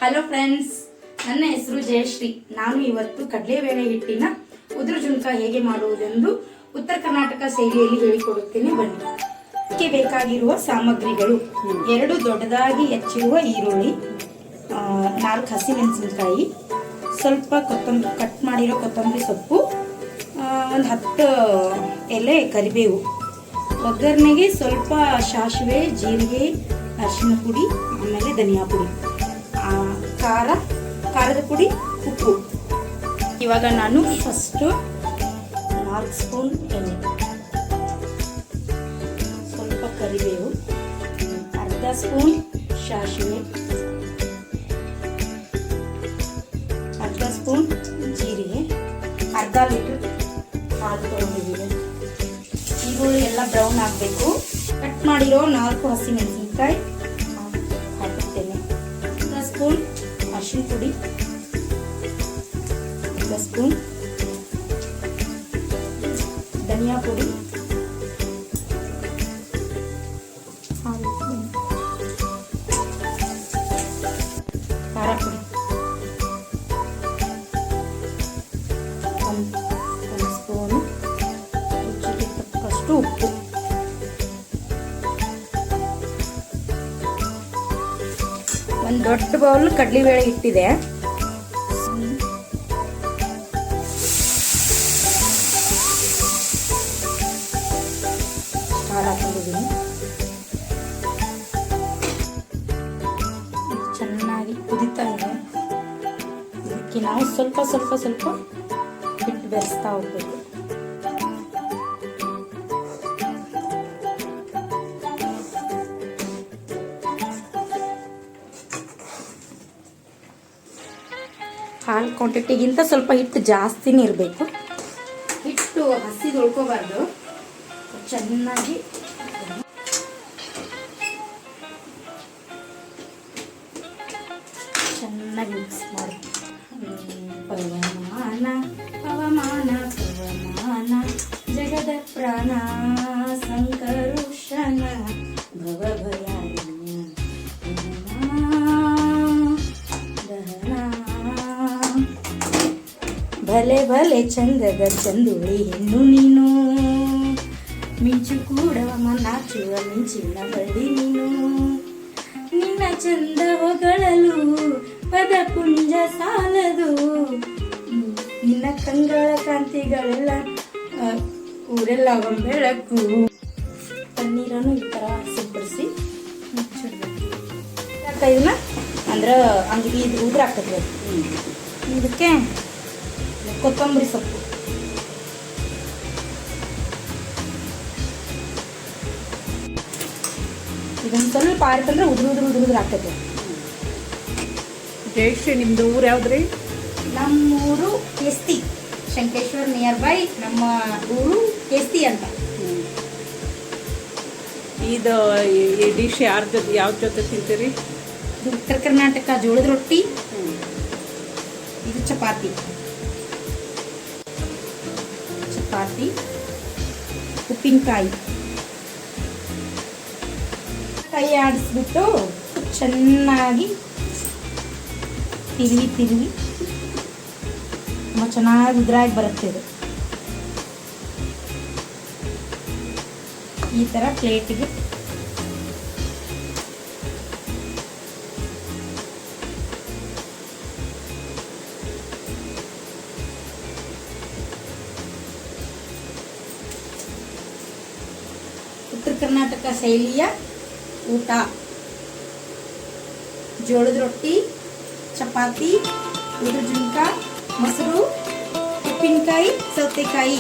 Hello friends, ನನ್ನ ಹೆಸರು ಜಯಶ್ರೀ. ನಾನು ಇವತ್ತು ಕಡಲೆಬೇಳೆ ಹಿಟ್ಟಿನ ಉದುರು ಜುಣಕ ಹೇಗೆ ಮಾಡುವುದೆಂದು ಉತ್ತರ ಕರ್ನಾಟಕ ಶೈಲಿಯಲ್ಲಿ ಹೇಳಿಕೊಡುತ್ತೇನೆ. ಬನ್ನಿ. ಇದಕ್ಕೆ ಬೇಕಾಗಿರುವ ಸಾಮಗ್ರಿಗಳು: 2 ದೊಡ್ಡದಾಗಿ ಹೆಚ್ಚಿರುವ ಈರುಳ್ಳಿ, 4 ಹಸಿಮೆಣಸಿನಕಾಯಿ, ಸ್ವಲ್ಪ ಕೊತ್ತಂಬರಿ, ಕಟ್ ಮಾಡಿರೋ ಕೊತ್ತಂಬರಿ ಸೊಪ್ಪು, ಒಂದು 10 ಎಲೆ ಕರಿಬೇವು, ಒಗ್ಗರಣೆಗೆ ಸ್ವಲ್ಪ ಸಾಸಿವೆ, ಜೀರಿಗೆ, ಅರಿಶಿನ ಪುಡಿ, ಆಮೇಲೆ ಧನಿಯಾ ಪುಡಿ, ಖಾರದ ಪುಡಿ, ಉಪ್ಪು. ಇವಾಗ ನಾನು ಫಸ್ಟು 4 ಸ್ಪೂನ್ ಎಣ್ಣೆ, ಸ್ವಲ್ಪ ಕರಿಬೇವು, ಅರ್ಧ ಸ್ಪೂನ್ ಸಾಸಿವೆ, ಅರ್ಧ ಸ್ಪೂನ್ ಜೀರಿಗೆ, ಅರ್ಧ ಲೀಟರ್ ಹಾಲು ತೊಗೊಂಡಿದ್ದೀವಿ. ಈರುಳ್ಳಿ ಎಲ್ಲ ಬ್ರೌನ್ ಆಗಬೇಕು. ಕಟ್ ಮಾಡಿರೋ 4 ಹಸಿಮೆಣಸಿನಕಾಯಿ ಹಾಕುತ್ತೇನೆ. ಅರ್ಧ ಸ್ಪೂನ್ ಅರಿಶಿನ ಪುಡಿ, ಅರ್ಧ ಸ್ಪೂನ್ ಧನಿಯಾ ಪುಡಿ, ಖಾರ ಪುಡಿ, ಒಂದು ಸ್ಪೂನು ರುಚಿಗೆ ತಕ್ಕಷ್ಟು ಉಪ್ಪು. ಒಂದು ದೊಡ್ಡ ಬೌಲ್ ಕಡಲೆಬೇಳೆ ಹಿಟ್ಟಿದೆ. ಹಾಲು ಹಾಕೊಂಡಿದ್ದೀನಿ. ಚೆನ್ನಾಗಿ ಕುದಿತಾ ಇದೆ. ಇದಕ್ಕೆ ನಾವು ಸ್ವಲ್ಪ ಸ್ವಲ್ಪ ಸ್ವಲ್ಪ ಹಿಟ್ಟು ಬೆರೆಸ್ತಾ ಹೋಗ್ಬೇಕು. ಹಾಲು ಕ್ವಾಂಟಿಟಿಗಿಂತ ಸ್ವಲ್ಪ ಹಿಟ್ಟು ಜಾಸ್ತಿನೇ ಇರಬೇಕು. ಹಿಟ್ಟು ಹಸಿದು ಉಳ್ಕೋಬಾರ್ದು. ಚೆನ್ನಾಗಿ ಮಿಕ್ಸ್ ಮಾಡಿ. ಪವಮಾನ ಪವಮಾನ ಪವಮಾನ ಜಗದ ಪ್ರಾಣ ಸಂಕರುಷಣ ಭವಭಯಾರಣ್ಯ ಭಲೆ ಭಲೆ ಚಂದದ ಚಂದುಳಿ ಹೆಣ್ಣು ನೀನು, ಮಿಂಚು ಕೂಡ ನಾಚುವ ಮಿಂಚಿನ ಬಳ್ಳಿ ನೀನು, ನಿನ್ನ ಚಂದ ಹೊಗಳಲು ಪದ ಪುಂಜ ಸಾಲದು, ನಿನ್ನ ಕಂಗಳ ಕಾಂತಿಗಳೆಲ್ಲ ಊರೆಲ್ಲ ಬೆಳಕು. ಪನ್ನೀರನ್ನು ಈ ಥರ ಸಿಬ್ಬರಿಸಿ ಮುಚ್ಚಿಡ್ಬೇಕು. ಇದನ್ನ ಅಂದ್ರೆ ಅಂಗಡಿ ಉದ್ರ ಹಾಕತ್ವಿ. ಇದಕ್ಕೆ ಕೊತ್ತಂಬರಿ ಸೊಪ್ಪು, ಇದೊಂದು ಸ್ವಲ್ಪ ಆಯ್ತಂದ್ರೆ ಉದುರು ಹಾಕತ್ತೆ. ಜಯಶ್ರೀ, ನಿಮ್ದು ಊರು ಯಾವ್ದ್ರಿ? ನಮ್ಮೂರು ಕೆಸ್ತಿ, ಶಂಕೇಶ್ವರ್ ನಿಯರ್ ಬೈ. ನಮ್ಮ ಊರು ಕೆಸ್ತಿ ಅಂತ. ಇದು ಈ ಡಿಶ್ ಯಾವ ಜೊತೆ ತಿಂತೀರಿ? ಇದು ಉತ್ತರ ಕರ್ನಾಟಕ ಜೋಳದ ರೊಟ್ಟಿ, ಇದು ಚಪಾತಿ. ಉಪ್ಪಿನಕಾಯಿ ಕೈ ಆಡಿಸ್ಬಿಟ್ಟು ಚೆನ್ನಾಗಿ ತಿರುವಿ ಚೆನ್ನಾಗಿ ಉದ್ರಾಗಿ ಬರುತ್ತೆ. ಇದು ಈ ಥರ ಪ್ಲೇಟಿಗೆ ಉತ್ತರ ಕರ್ನಾಟಕ ಶೈಲಿಯ ಊಟ: ಜೋಳದ ರೊಟ್ಟಿ, ಚಪಾತಿ, ಉದುರು ಜುಣಕ, ಮೊಸರು, ಉಪ್ಪಿನಕಾಯಿ, ಸೌತೆಕಾಯಿ.